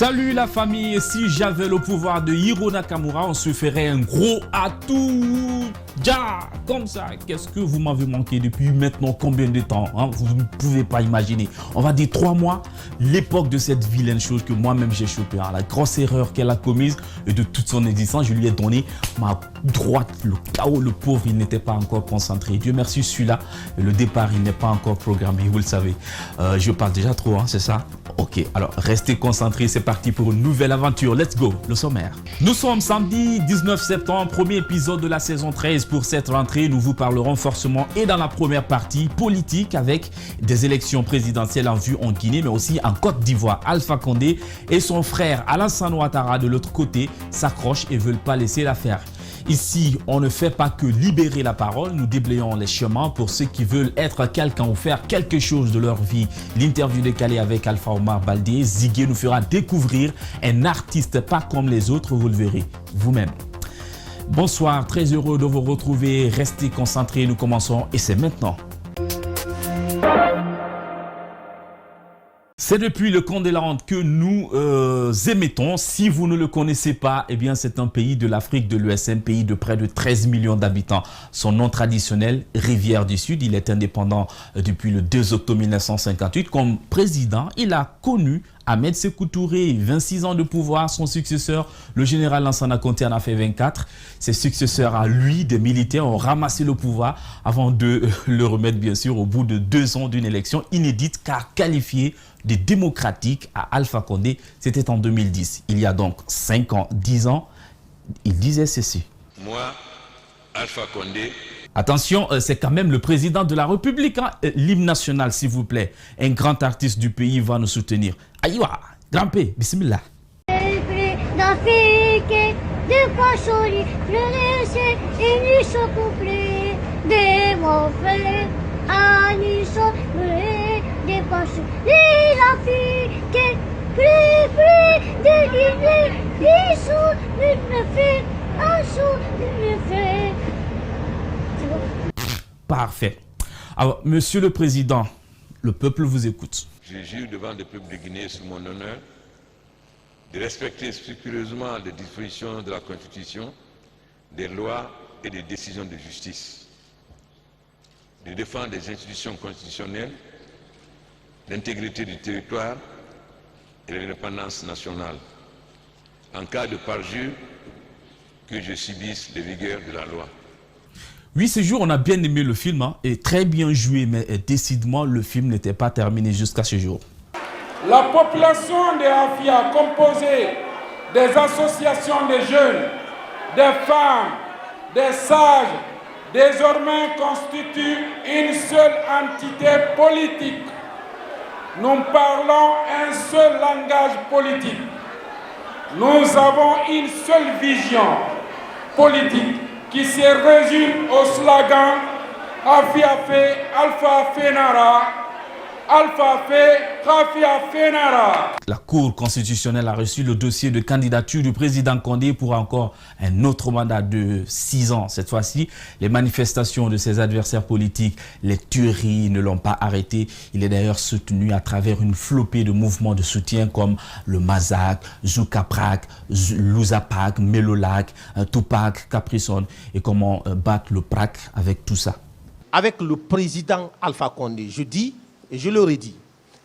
Salut la famille, si j'avais le pouvoir de Hiro Nakamura, on se ferait un gros atout. Ja, comme ça, qu'est-ce que vous m'avez manqué depuis maintenant combien de temps hein? Vous ne pouvez pas imaginer. On va dire 3 mois, l'époque de cette vilaine chose que moi-même j'ai chopée. Hein? La grosse erreur qu'elle a commise et de toute son existence, je lui ai donné ma droite, le chaos, le pauvre, il n'était pas encore concentré. Dieu merci, celui-là, le départ, il n'est pas encore programmé, vous le savez. Je parle déjà trop, hein, c'est ça? Ok, alors restez concentrés, c'est parti pour une nouvelle aventure. Let's go, le sommaire. Nous sommes samedi 19 septembre, premier épisode de la saison 13. Pour cette rentrée, nous vous parlerons forcément et dans la première partie politique avec des élections présidentielles en vue en Guinée, mais aussi en Côte d'Ivoire. Alpha Condé et son frère Alassane Ouattara de l'autre côté s'accrochent et ne veulent pas laisser l'affaire. Ici, on ne fait pas que libérer la parole, nous déblayons les chemins pour ceux qui veulent être quelqu'un ou faire quelque chose de leur vie. L'interview décalée avec Alpha Omar Baldé, Zigué nous fera découvrir un artiste pas comme les autres, vous le verrez vous-même. Bonsoir, très heureux de vous retrouver, restez concentrés, nous commençons et c'est maintenant. C'est depuis le Congo que nous émettons. Si vous ne le connaissez pas, eh bien c'est un pays de l'Afrique de l'Ouest, un pays de près de 13 millions d'habitants. Son nom traditionnel, Rivière du Sud, il est indépendant depuis le 2 octobre 1958. Comme président, il a connu Ahmed Sékou Touré, 26 ans de pouvoir. Son successeur, le général Lansana Conté, en a fait 24. Ses successeurs à lui, des militaires, ont ramassé le pouvoir avant de le remettre, bien sûr, au bout de 2 ans d'une élection inédite car qualifiée de démocratique à Alpha Condé. C'était en 2010. Il y a donc 5 ans, 10 ans, il disait ceci. Moi, Alpha Condé. Attention, c'est quand même le président de la République. Hein? L'hymne national, s'il vous plaît. Un grand artiste du pays va nous soutenir. Aïwa, grand P, bismillah. Parfait. Alors, Monsieur le Président, le peuple vous écoute. Je jure devant le peuple de Guinée sur mon honneur de respecter scrupuleusement les dispositions de la Constitution, des lois et des décisions de justice, de défendre les institutions constitutionnelles, l'intégrité du territoire et l'indépendance nationale. En cas de parjure, que je subisse les rigueurs de la loi. Oui, ce jour, on a bien aimé le film, hein, et très bien joué, mais décidément, le film n'était pas terminé jusqu'à ce jour. La population de Afia, composée des associations de jeunes, des femmes, des sages, désormais constitue une seule entité politique. Nous parlons un seul langage politique. Nous avons une seule vision politique qui se résume au slogan Afia Fe, Alpha Fenara, Alpha Fe, Afia Fenara. La Cour constitutionnelle a reçu le dossier de candidature du président Condé pour encore un autre mandat de 6 ans. Cette fois-ci, les manifestations de ses adversaires politiques, les tueries ne l'ont pas arrêté. Il est d'ailleurs soutenu à travers une flopée de mouvements de soutien comme le Mazak, Zoukaprak, Louzapak, Melolac, Tupac, Caprison et comment battre le PRAC avec tout ça. Avec le président Alpha Condé, je dis et je le redis,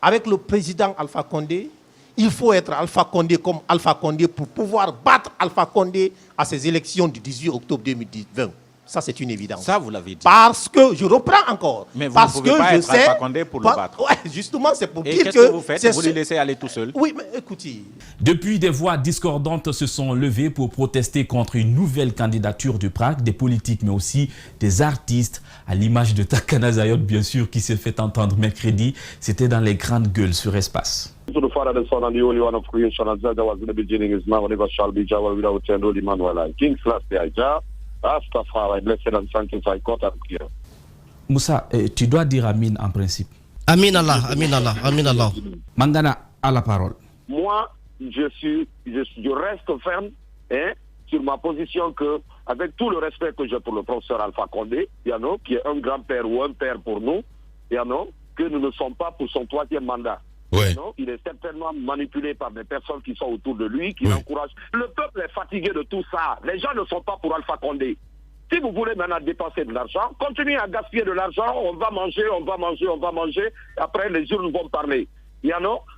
avec le président Alpha Condé, il faut être Alpha Condé comme Alpha Condé pour pouvoir battre Alpha Condé à ces élections du 18 octobre 2020. Ça, c'est une évidence. Ça, vous l'avez dit. Parce que, je reprends encore. Mais vous parce ne pouvez que pas je être sais, Alpha Condé pour le battre. Ouais, justement, c'est pour Et dire qu'est-ce que vous faites? Vous le le laissez aller tout seul? Oui, mais écoutez. Depuis, des voix discordantes se sont levées pour protester contre une nouvelle candidature du PRAC, des politiques, mais aussi des artistes, à l'image de Takana Zayot, bien sûr, qui s'est fait entendre mercredi. C'était dans les grandes gueules sur Espace. To the Father, the Son, and the Holy One of creation, as that was in the beginning, is now, and never shall be, Jah without end, Holy Emmanuel. King Celestia, Jah, Rastafari, blessed and sanctified, God and clear. Moussa, tu dois dire Amin en principe. Amin Allah, Amin Allah, Amin Allah. Mangana a la parole. Moi, je reste ferme sur ma position que, avec tout le respect que j'ai pour le professeur Alpha Condé, qui est un grand-père ou un père pour nous, que nous ne sommes pas pour son 3e mandat. Ouais. Non, il est certainement manipulé par des personnes qui sont autour de lui, qui l'encouragent. Le peuple est fatigué de tout ça. Les gens ne sont pas pour Alpha Condé. Si vous voulez maintenant dépenser de l'argent, continuez à gaspiller de l'argent, on va manger. Après, les urnes vont parler.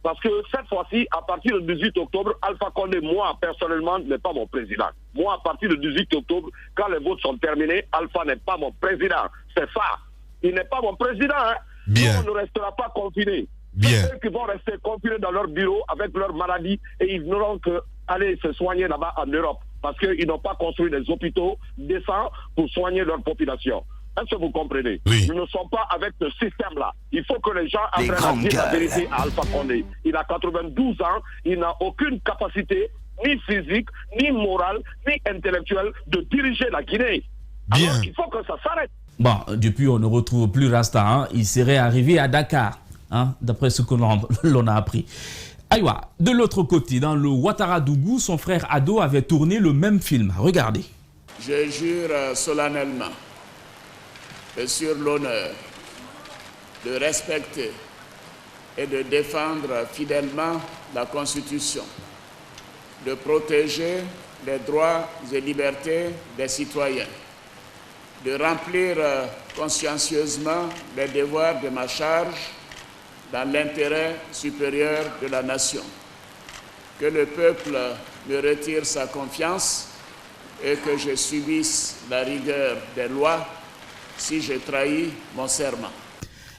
Parce que cette fois-ci, à partir du 18 octobre, Alpha Condé, moi, personnellement, n'est pas mon président. Moi, à partir du 18 octobre, quand les votes sont terminés, Alpha n'est pas mon président. C'est ça. Il n'est pas mon président. Hein. Bien. Nous, on ne restera pas confinés. Bien. Ceux qui vont rester confinés dans leur bureau avec leur maladie et ils n'auront qu'aller se soigner là-bas en Europe parce qu'ils n'ont pas construit des hôpitaux décents pour soigner leur population. Est-ce que vous comprenez? Oui. Nous ne sommes pas avec ce système-là. Il faut que les gens apprennent à dire la vérité à Alpha Condé. Il a 92 ans, il n'a aucune capacité, ni physique, ni morale, ni intellectuelle, de diriger la Guinée. Bien. Alors il faut que ça s'arrête. Bon, depuis, on ne retrouve plus Rasta. Hein. Il serait arrivé à Dakar, hein, d'après ce que l'on a appris. Aïwa, de l'autre côté, dans le Ouattaradougou, son frère Ado avait tourné le même film. Regardez. Je jure solennellement et sur l'honneur de respecter et de défendre fidèlement la Constitution, de protéger les droits et libertés des citoyens, de remplir consciencieusement les devoirs de ma charge dans l'intérêt supérieur de la nation. Que le peuple me retire sa confiance et que je subisse la rigueur des lois si je trahis mon serment.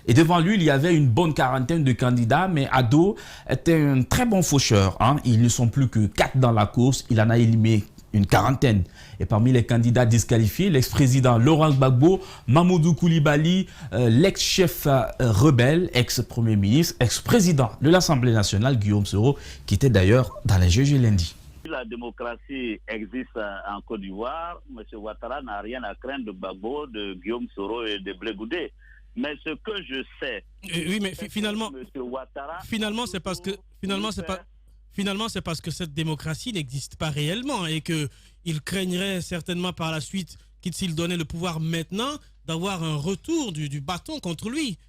Et devant lui, il y avait une bonne quarantaine de candidats, mais Ado était un très bon faucheur. Hein. Ils ne sont plus que 4 dans la course. Il en a éliminé une quarantaine. Et parmi les candidats disqualifiés, l'ex-président Laurent Gbagbo, Mamadou Koulibaly, l'ex-chef rebelle, ex-premier ministre, ex-président de l'Assemblée nationale, Guillaume Soro, qui était d'ailleurs dans les jeux lundi. La démocratie existe en Côte d'Ivoire. M. Ouattara n'a rien à craindre de Gbagbo, de Guillaume Soro et de Blé Goudé. Mais ce que je sais... Oui, mais finalement, Ouattara, c'est parce que... Finalement, c'est parce que cette démocratie n'existe pas réellement et qu'il craignerait certainement par la suite, s'il donnait le pouvoir maintenant, d'avoir un retour du bâton contre lui.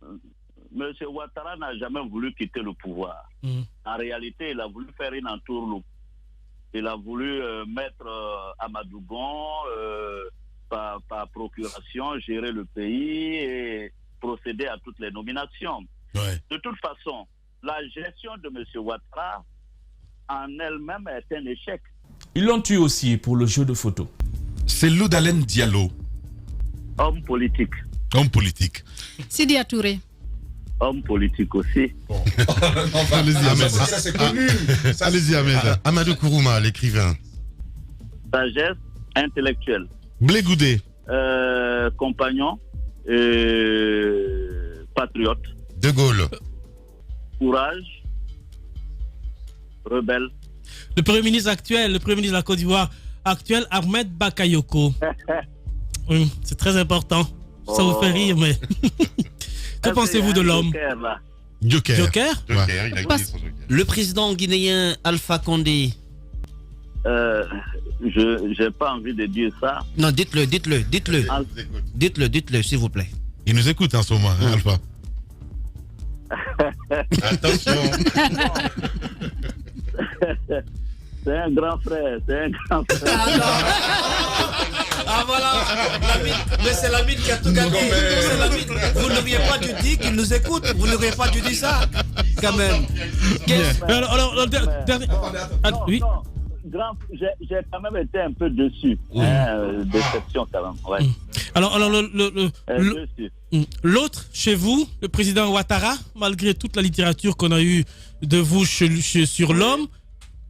M. Ouattara n'a jamais voulu quitter le pouvoir. En réalité, il a voulu faire une entourloupe. Il a voulu mettre Amadou Bon par procuration, gérer le pays et procéder à toutes les nominations. Ouais. De toute façon, la gestion de M. Ouattara en elle-même est un échec. Ils l'ont tué aussi pour le jeu de photo. C'est Loudalen Diallo. Homme politique. Homme politique. Sidia Touré. Homme politique aussi. Bon. Allez-y, Ahmed. Ça, c'est connu. Allez-y, Ahmed. Amadou Kourouma, l'écrivain. Sagesse intellectuelle. Blé Goudé. Compagnon. Patriote. De Gaulle. Courage. Rebelle. Le Premier ministre actuel, le Premier ministre de la Côte d'Ivoire actuel, Ahmed Bakayoko. Oui, c'est très important. Ça vous fait rire, mais... Que pensez-vous de l'homme? Joker. Joker? Joker, il a gagné son Joker. Le président guinéen Alpha Condé. Je n'ai pas envie de dire ça. Non, dites-le, s'il vous plaît. Il nous écoute en ce moment, hein, Alpha. Attention. C'est un grand frère, Ah voilà, mais c'est l'ami qui a tout gagné. Vous n'auriez pas dû dire qu'il nous écoute. Vous n'auriez pas dû dire ça, quand même. Oui. J'ai quand même été un peu déçu. Déception quand même. Ouais. Alors l'autre chez vous, le président Ouattara, malgré toute la littérature qu'on a eue de vous sur l'homme,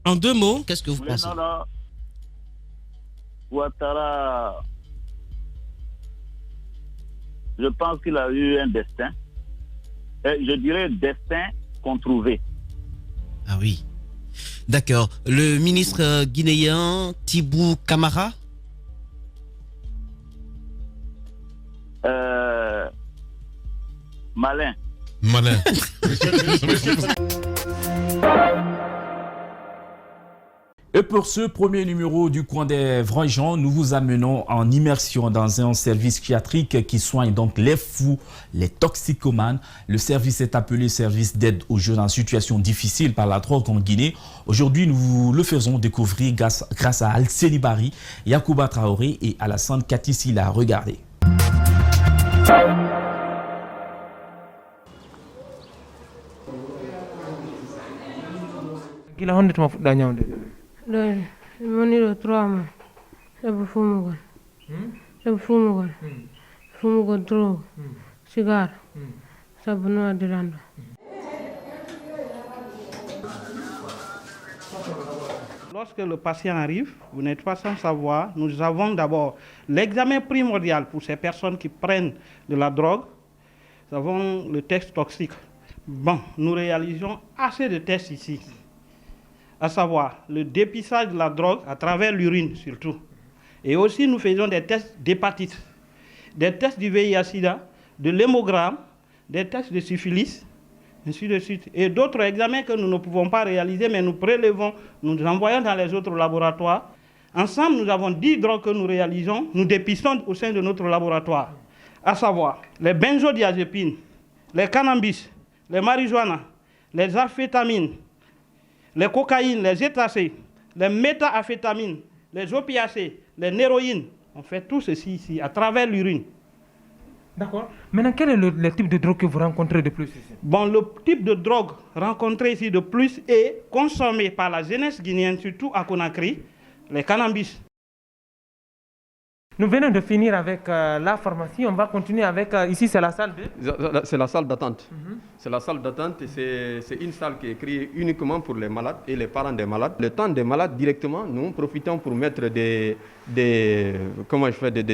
en 2 mots, qu'est-ce que vous pensez? Non. Ouattara, je pense qu'il a eu un destin. Je dirais destin qu'on trouvait. Ah oui. D'accord. Le ministre guinéen Tibou Camara? Malin. Et pour ce premier numéro du Coin des Vrais gens, nous vous amenons en immersion dans un service psychiatrique qui soigne donc les fous, les toxicomanes. Le service est appelé service d'aide aux jeunes en situation difficile par la drogue en Guinée. Aujourd'hui, nous vous le faisons découvrir grâce à Alcéni Bari, Yacouba Traoré et Alassane Katisila. Regardez. Gila honde tuma fuɗɗa ñawde ɗon mi woni ɗo 3 mois sabu fumugol drogue cigare sabu no addiranɗo. Lorsque le patient arrive, vous n'êtes pas sans savoir, nous avons d'abord l'examen primordial pour ces personnes qui prennent de la drogue. Nous avons le test toxique. Bon, nous réalisons assez de tests ici, à savoir le dépistage de la drogue à travers l'urine surtout. Et aussi nous faisons des tests d'hépatite, des tests du VIH-Sida, de l'hémogramme, des tests de syphilis, ainsi de suite. Et d'autres examens que nous ne pouvons pas réaliser, mais nous prélevons, nous envoyons dans les autres laboratoires. Ensemble, nous avons 10 drogues que nous réalisons, nous dépistons au sein de notre laboratoire, à savoir les benzodiazépines, les cannabis, les marijuana, les amphétamines, les cocaïnes, les éthacées, les méthamphétamines, les opiacés, les héroïnes. On fait tout ceci ici, à travers l'urine. D'accord. Maintenant, quel est le type de drogue que vous rencontrez de plus ici? Bon, le type de drogue rencontré ici de plus est consommé par la jeunesse guinéenne, surtout à Conakry, les cannabis. Nous venons de finir avec la pharmacie. On va continuer avec... ici, c'est la salle de... C'est la salle d'attente. C'est la salle d'attente. C'est une salle qui est créée uniquement pour les malades et les parents des malades. Le temps des malades, directement, nous profitons pour mettre des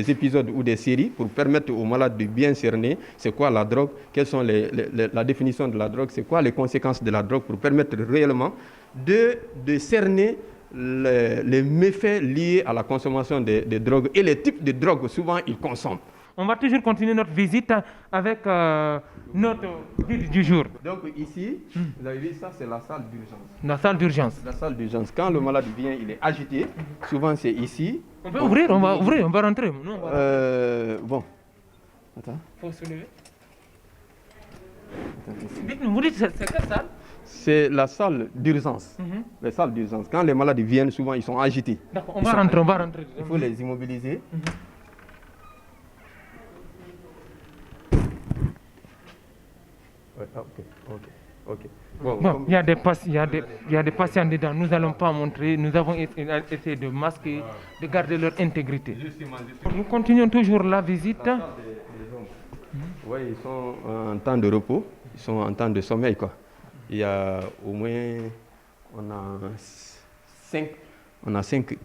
épisodes ou des séries pour permettre aux malades de bien cerner c'est quoi la drogue, quelles sont la définition de la drogue, c'est quoi les conséquences de la drogue pour permettre réellement de cerner les méfaits liés à la consommation des drogues et les types de drogues souvent ils consomment. On va toujours continuer notre visite avec notre guide du jour. Donc ici, vous avez vu ça, c'est la salle d'urgence. La salle d'urgence. La salle d'urgence. Quand le malade vient, il est agité. Souvent c'est ici. On peut ouvrir, on va ouvrir, on va rentrer. Non, on va... Bon. Attends. Faut se lever. Dites-nous, vous dites, c'est quelle salle? C'est la salle d'urgence. Les salles d'urgence. Quand les malades viennent, souvent ils sont agités. D'accord, on va rentrer. Il faut les immobiliser. Ouais, ok. Bon, il y a des patients dedans. Nous n'allons pas montrer. Nous avons essayé de masquer, de garder leur intégrité. Nous continuons toujours la visite. Oui, ils sont en temps de repos. Ils sont en temps de sommeil, quoi. Il y a au moins, on a 5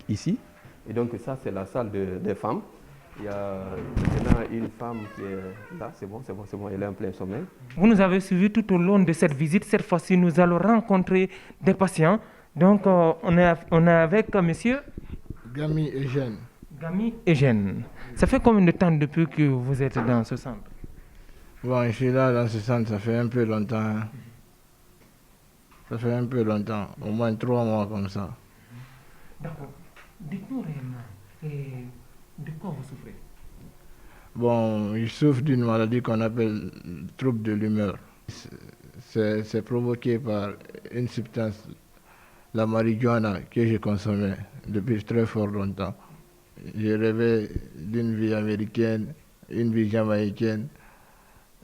ici. Et donc ça, c'est la salle des femmes. Il y a maintenant une femme qui est là, c'est bon, elle est en plein sommeil. Vous nous avez suivis tout au long de cette visite. Cette fois-ci, nous allons rencontrer des patients. Donc, on est avec monsieur Gami Eugène. Gami Eugène. Ça fait combien de temps depuis que vous êtes dans ce centre? Bon, je suis là dans ce centre, ça fait un peu longtemps. Ça fait un peu longtemps, au moins 3 mois comme ça. D'accord. Dites-nous réellement, de quoi vous souffrez? Bon, je souffre d'une maladie qu'on appelle trouble de l'humeur. C'est provoqué par une substance, la marijuana, que je consommais depuis très fort longtemps. J'ai rêvé d'une vie américaine, une vie jamaïcaine,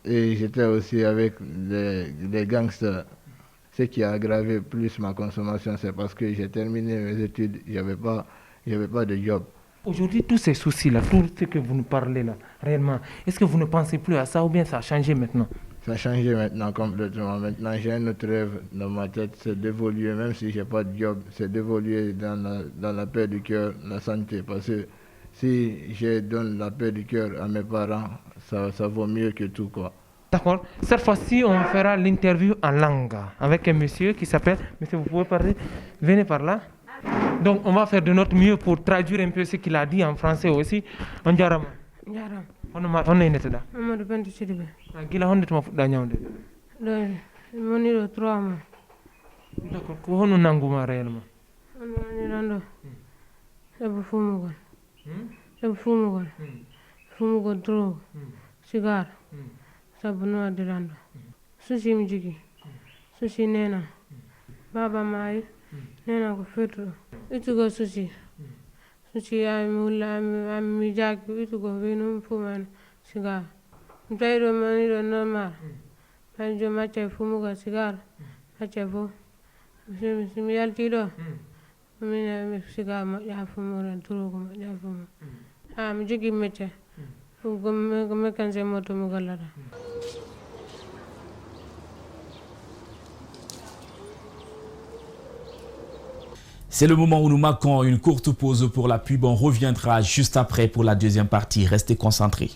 et j'étais aussi avec des gangsters. Ce qui a aggravé plus ma consommation, c'est parce que j'ai terminé mes études, il n'y avait pas de job. Aujourd'hui, tous ces soucis-là, tout ce que vous nous parlez là, réellement, est-ce que vous ne pensez plus à ça ou bien ça a changé maintenant? Ça a changé maintenant complètement. Maintenant, j'ai un autre rêve dans ma tête, c'est d'évoluer, même si je n'ai pas de job, c'est d'évoluer dans la paix du cœur, la santé. Parce que si je donne la paix du cœur à mes parents, ça vaut mieux que tout, quoi. D'accord. Cette fois-ci, on fera l'interview en langue avec un monsieur qui s'appelle... Monsieur, vous pouvez parler? Venez par là. Donc, on va faire de notre mieux pour traduire un peu ce qu'il a dit en français aussi. On dirait... On est net là. Mamadou Benti Sidibé. Gila honde tuma fuɗɗa ñawde. Ɗon mi woni ɗo 3 mois. D'accord. Ko hono nanguma réellement? Nirando. Sabu fumugon. Sabu fumugon. Fumugon drogue. Cigar. Sabu no adirando. Sushi mjigi. Sushi nena. Baba mai. Nena ko fetu. Itugo sushi. Sushi ami jagi itugo vinu fuman cigar. Mtairo maniro normal. Panjo mache fumugo cigar. Mache fu. Mi altido. Mina cigar ma ya fumugo drogue ma ya fumu. Mjigi meche. Me kanse moto mugalara. C'est le moment où nous marquons une courte pause pour la pub. On reviendra juste après pour la deuxième partie. Restez concentrés.